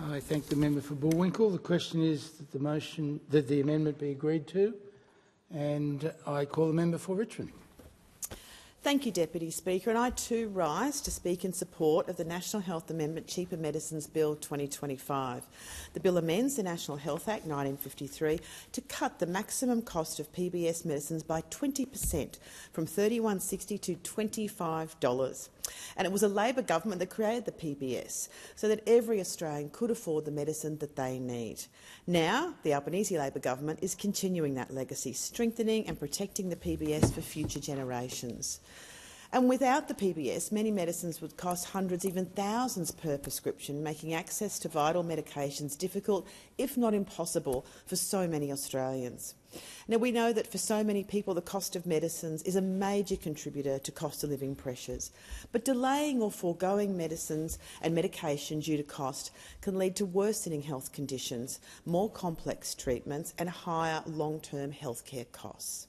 I thank the member for Bullwinkle. The question is that the amendment be agreed to, and I call the member for Richmond. Thank you, Deputy Speaker, and I too rise to speak in support of the National Health Amendment Cheaper Medicines Bill 2025. The bill amends the National Health Act 1953 to cut the maximum cost of PBS medicines by 20% from $31.60 to $25. And it was a Labor government that created the PBS so that every Australian could afford the medicine that they need. Now, the Albanese Labor government is continuing that legacy, strengthening and protecting the PBS for future generations. And without the PBS, many medicines would cost hundreds, even thousands per prescription, making access to vital medications difficult, if not impossible, for so many Australians. Now, we know that for so many people the cost of medicines is a major contributor to cost of living pressures, but delaying or foregoing medicines and medication due to cost can lead to worsening health conditions, more complex treatments and higher long-term healthcare costs.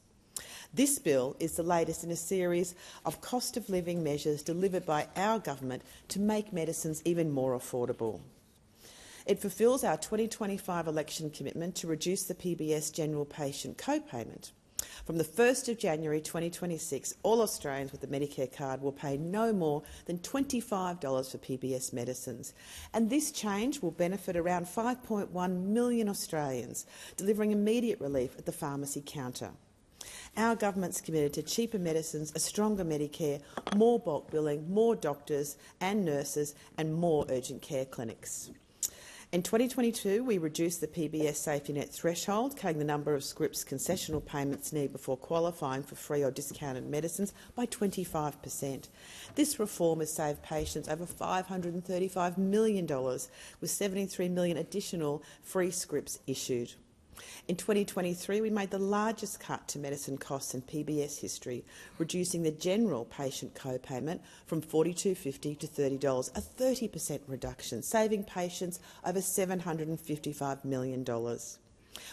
This bill is the latest in a series of cost of living measures delivered by our government to make medicines even more affordable. It fulfils our 2025 election commitment to reduce the PBS general patient co-payment. From the 1st of January 2026, all Australians with a Medicare card will pay no more than $25 for PBS medicines. And this change will benefit around 5.1 million Australians, delivering immediate relief at the pharmacy counter. Our government's committed to cheaper medicines, a stronger Medicare, more bulk billing, more doctors and nurses and more urgent care clinics. In 2022, we reduced the PBS safety net threshold, cutting the number of scripts concessional payments need before qualifying for free or discounted medicines by 25%. This reform has saved patients over $535 million, with 73 million additional free scripts issued. In 2023, we made the largest cut to medicine costs in PBS history, reducing the general patient co-payment from $42.50 to $30, a 30% reduction, saving patients over $755 million.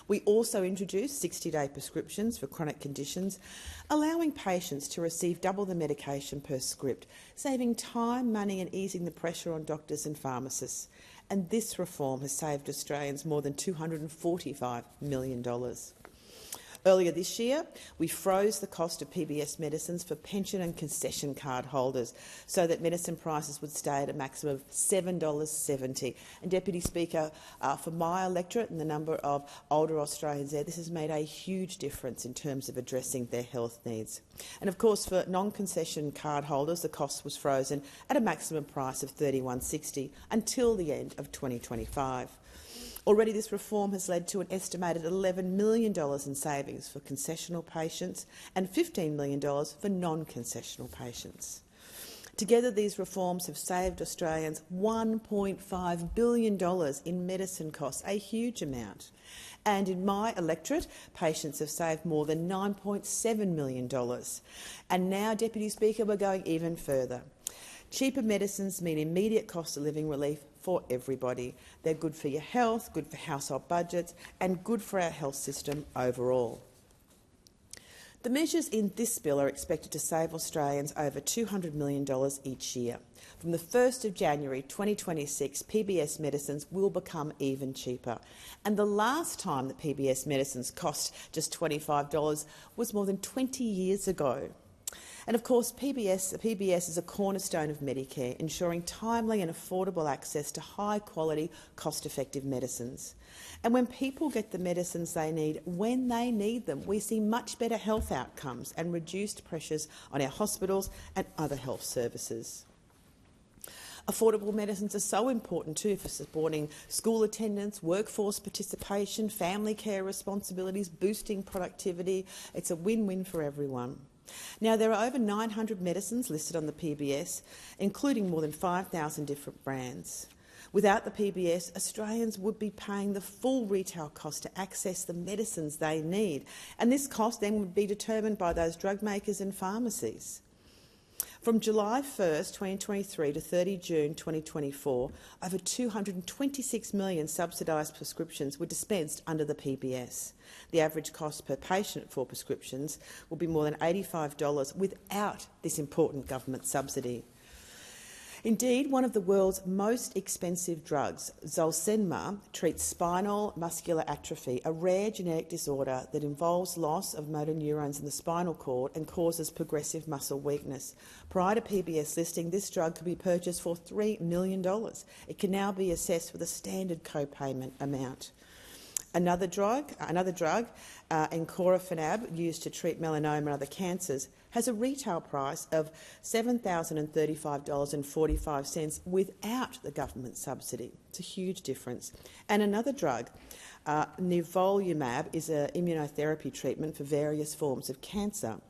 We also introduced 60-day prescriptions for chronic conditions, allowing patients to receive double the medication per script, saving time, money and easing the pressure on doctors and pharmacists. And this reform has saved Australians more than $245 million. Earlier this year, we froze the cost of PBS medicines for pension and concession card holders so that medicine prices would stay at a maximum of $7.70. And, Deputy Speaker, for my electorate and the number of older Australians there, this has made a huge difference in terms of addressing their health needs. And, of course, for non-concession card holders, the cost was frozen at a maximum price of $31.60 until the end of 2025. Already this reform has led to an estimated $11 million in savings for concessional patients and $15 million for non-concessional patients. Together, these reforms have saved Australians $1.5 billion in medicine costs, a huge amount. And in my electorate, patients have saved more than $9.7 million. And now, Deputy Speaker, we're going even further. Cheaper medicines mean immediate cost of living relief for everybody. They're good for your health, good for household budgets and good for our health system overall. The measures in this bill are expected to save Australians over $200 million each year. From the 1st of January 2026, PBS medicines will become even cheaper. And the last time that PBS medicines cost just $25 was more than 20 years ago. And of course, PBS is a cornerstone of Medicare, ensuring timely and affordable access to high-quality, cost-effective medicines. And when people get the medicines they need when they need them, we see much better health outcomes and reduced pressures on our hospitals and other health services. Affordable medicines are so important too for supporting school attendance, workforce participation, family care responsibilities, boosting productivity. It's a win-win for everyone. Now, there are over 900 medicines listed on the PBS, including more than 5,000 different brands. Without the PBS, Australians would be paying the full retail cost to access the medicines they need, and this cost then would be determined by those drug makers and pharmacies. From July 1st, 2023 to 30 June 2024, over 226 million subsidised prescriptions were dispensed under the PBS. The average cost per patient for prescriptions will be more than $85 without this important government subsidy. Indeed, one of the world's most expensive drugs, Zolgensma, treats spinal muscular atrophy, a rare genetic disorder that involves loss of motor neurons in the spinal cord and causes progressive muscle weakness. Prior to PBS listing, this drug could be purchased for $3 million. It can now be assessed with a standard co-payment amount. Another drug, encorafenib, used to treat melanoma and other cancers, has a retail price of $7,035.45 without the government subsidy. It's a huge difference. And another drug, nivolumab, is an immunotherapy treatment for various forms of cancer.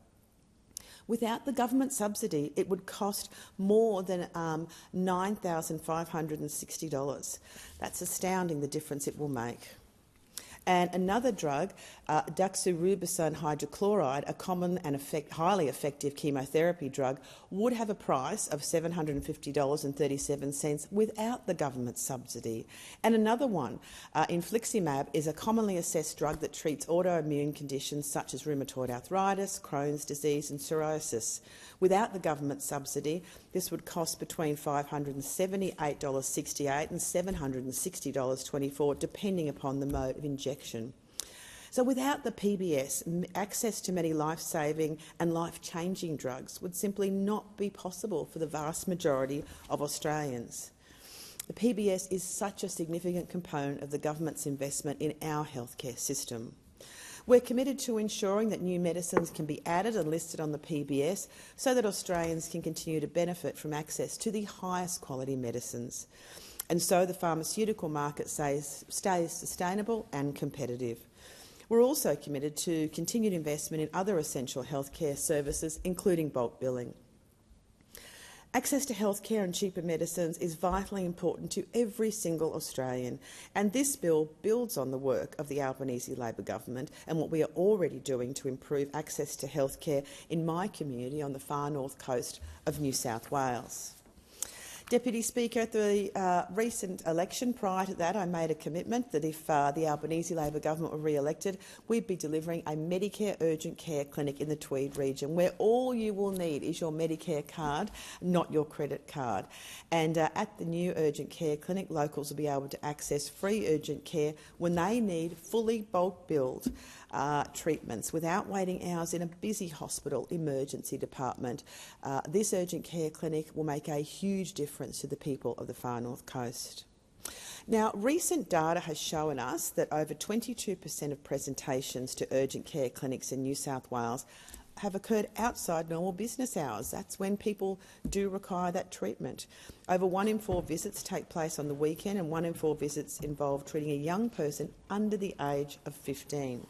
Without the government subsidy, it would cost more than $9,560. That's astounding, the difference it will make. And another drug, doxorubicin hydrochloride, a common and highly effective chemotherapy drug, would have a price of $750.37 without the government subsidy. And another one, infliximab, is a commonly assessed drug that treats autoimmune conditions such as rheumatoid arthritis, Crohn's disease and cirrhosis. Without the government subsidy, this would cost between $578.68 and $760.24, depending upon the mode of injection. So without the PBS, access to many life-saving and life-changing drugs would simply not be possible for the vast majority of Australians. The PBS is such a significant component of the government's investment in our healthcare system. We're committed to ensuring that new medicines can be added and listed on the PBS so that Australians can continue to benefit from access to the highest quality medicines, and so the pharmaceutical market stays sustainable and competitive. We're also committed to continued investment in other essential healthcare services, including bulk billing. Access to healthcare and cheaper medicines is vitally important to every single Australian, and this bill builds on the work of the Albanese Labor government and what we are already doing to improve access to healthcare in my community on the far north coast of New South Wales. Deputy Speaker, at the recent election, prior to that, I made a commitment that if the Albanese Labor government were re-elected, we'd be delivering a Medicare urgent care clinic in the Tweed region, where all you will need is your Medicare card, not your credit card. And at the new urgent care clinic, locals will be able to access free urgent care when they need fully bulk billed treatments without waiting hours in a busy hospital emergency department. This urgent care clinic will make a huge difference to the people of the far north coast. Now, recent data has shown us that over 22% of presentations to urgent care clinics in New South Wales have occurred outside normal business hours. That's when people do require that treatment. Over 1 in 4 visits take place on the weekend, and 1 in 4 visits involve treating a young person under the age of 15.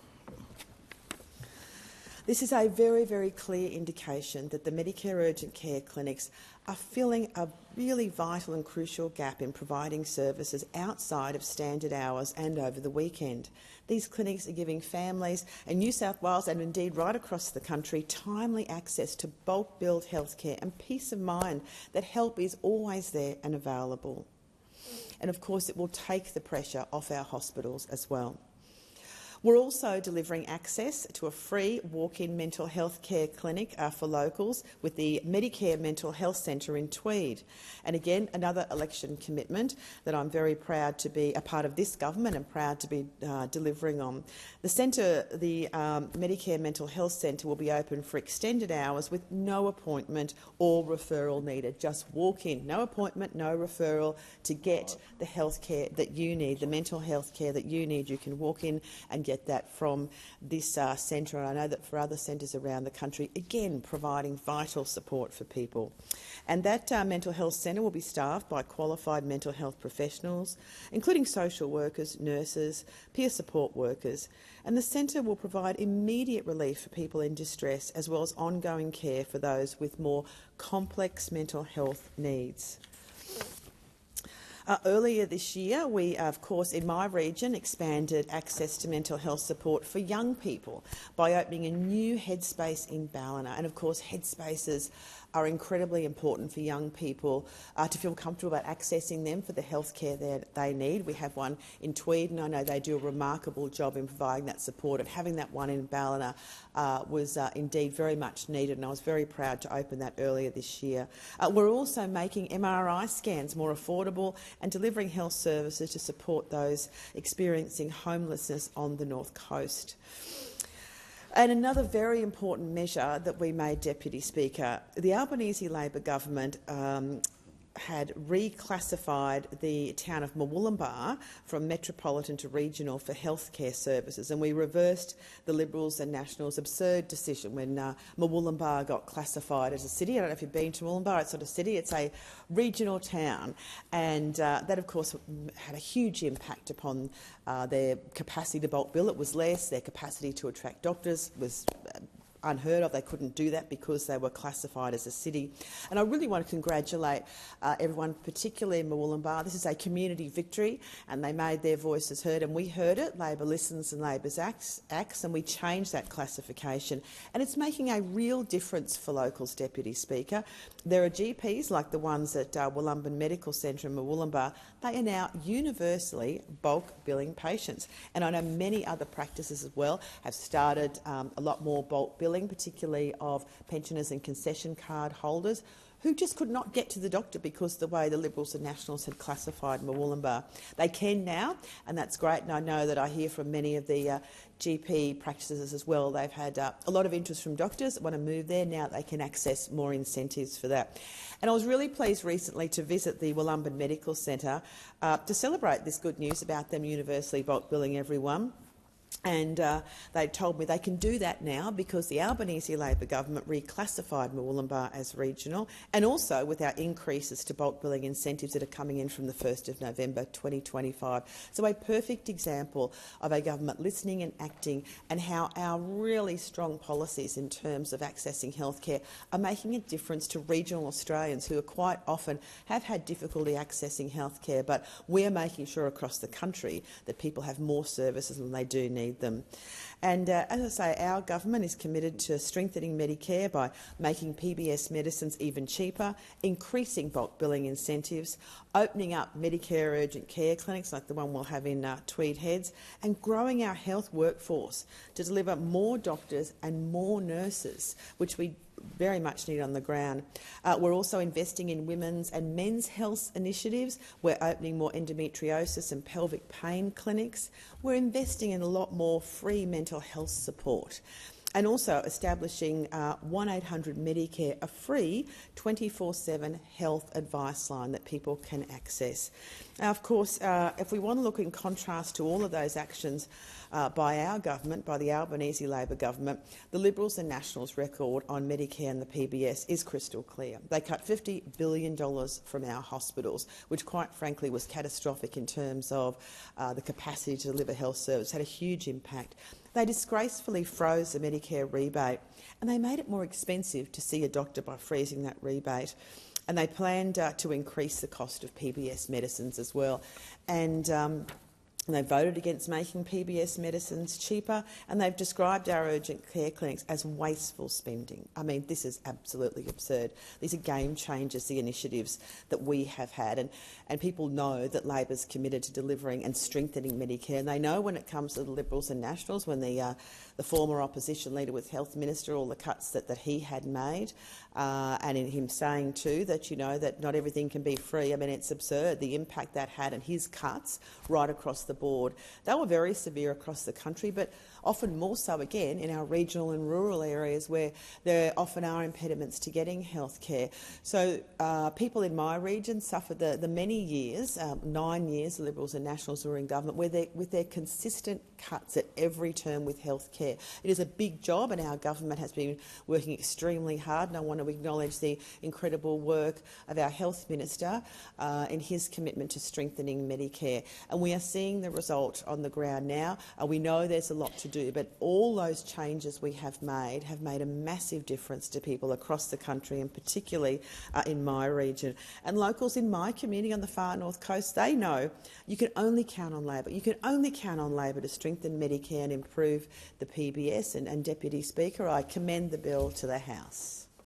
This is a very, very clear indication that the Medicare urgent care clinics are filling a really vital and crucial gap in providing services outside of standard hours and over the weekend. These clinics are giving families in New South Wales and indeed right across the country timely access to bulk billed healthcare and peace of mind that help is always there and available. And of course it will take the pressure off our hospitals as well. We're also delivering access to a free walk-in mental health care clinic for locals with the Medicare Mental Health Centre in Tweed. And again, another election commitment that I'm very proud to be a part of this government and proud to be delivering on. The centre, the Medicare Mental Health Centre, will be open for extended hours with no appointment or referral needed. Just walk in, no appointment, no referral, to get the health care that you need, the mental health care that you need. You can walk in and get that from this centre, and I know that for other centres around the country, again providing vital support for people. And that mental health centre will be staffed by qualified mental health professionals, including social workers, nurses, peer support workers, and the centre will provide immediate relief for people in distress as well as ongoing care for those with more complex mental health needs. Earlier this year, we, of course, in my region, expanded access to mental health support for young people by opening a new Headspace in Ballina. And, of course, Headspaces are incredibly important for young people to feel comfortable about accessing them for the healthcare that they need. We have one in Tweed, and I know they do a remarkable job in providing that support, and having that one in Ballina was indeed very much needed, and I was very proud to open that earlier this year. We're also making MRI scans more affordable and delivering health services to support those experiencing homelessness on the North Coast. And another very important measure that we made, Deputy Speaker, the Albanese Labor government had reclassified the town of Murwillumbah from metropolitan to regional for healthcare services, and we reversed the Liberals and Nationals' absurd decision when Murwillumbah got classified as a city. I don't know if you've been to Murwillumbah, it's not a city, it's a regional town, and that of course had a huge impact upon their capacity to bulk bill. It was less, their capacity to attract doctors was unheard of. They couldn't do that because they were classified as a city. And I really want to congratulate everyone, particularly in Murwillumbah. This is a community victory, and they made their voices heard, and we heard it. Labor listens and Labor's acts, and we changed that classification. And it's making a real difference for locals, Deputy Speaker. There are GPs, like the ones at Wollumban Medical Centre in Murwillumbah. They are now universally bulk billing patients. And I know many other practices as well have started a lot more bulk billing, particularly of pensioners and concession card holders who just could not get to the doctor because of the way the Liberals and Nationals had classified Murwillumbah. They can now, and that's great, and I know that I hear from many of the GP practices as well. They've had a lot of interest from doctors that want to move there. Now they can access more incentives for that. And I was really pleased recently to visit the Wollumban Medical Centre to celebrate this good news about them universally bulk billing everyone. And they told me they can do that now because the Albanese Labor government reclassified Murwillumbah as regional, and also with our increases to bulk billing incentives that are coming in from the 1st of November 2025. So a perfect example of a government listening and acting, and how our really strong policies in terms of accessing healthcare are making a difference to regional Australians who are quite often have had difficulty accessing healthcare, but we're making sure across the country that people have more services than they do need them. And as I say, our government is committed to strengthening Medicare by making PBS medicines even cheaper, increasing bulk billing incentives, opening up Medicare urgent care clinics like the one we'll have in Tweed Heads, and growing our health workforce to deliver more doctors and more nurses, which we very much need on the ground. We're also investing in women's and men's health initiatives. We're opening more endometriosis and pelvic pain clinics. We're investing in a lot more free mental health support, and also establishing 1800 Medicare, a free 24/7 health advice line that people can access. Now, of course, if we want to look in contrast to all of those actions by our government, by the Albanese Labor government, the Liberals and Nationals' record on Medicare and the PBS is crystal clear. They cut $50 billion from our hospitals, which quite frankly was catastrophic in terms of the capacity to deliver health service, had a huge impact. They disgracefully froze the Medicare rebate, and they made it more expensive to see a doctor by freezing that rebate. And they planned to increase the cost of PBS medicines as well. And they voted against making PBS medicines cheaper, and they've described our urgent care clinics as wasteful spending. I mean, this is absolutely absurd. These are game changers, the initiatives that we have had, and people know that Labor's committed to delivering and strengthening Medicare, and they know when it comes to the Liberals and Nationals, when the former opposition leader was Health Minister, all the cuts that he had made, and in him saying too that, you know, that not everything can be free. I mean, it's absurd, the impact that had, and his cuts right across the board. They were very severe across the country, but often more so again in our regional and rural areas where there often are impediments to getting health care. So people in my region suffered the many years, 9 years the Liberals and Nationals were in government, with their consistent cuts at every term with health care. It is a big job, and our government has been working extremely hard, and I want to acknowledge the incredible work of our Health Minister in his commitment to strengthening Medicare. And we are seeing the result on the ground now. We know there's a lot to do, but all those changes we have made a massive difference to people across the country, and particularly in my region. And locals in my community on the far north coast, they know you can only count on Labor. You can only count on Labor to strengthen Medicare and improve the PBS. And Deputy Speaker, I commend the bill to the House.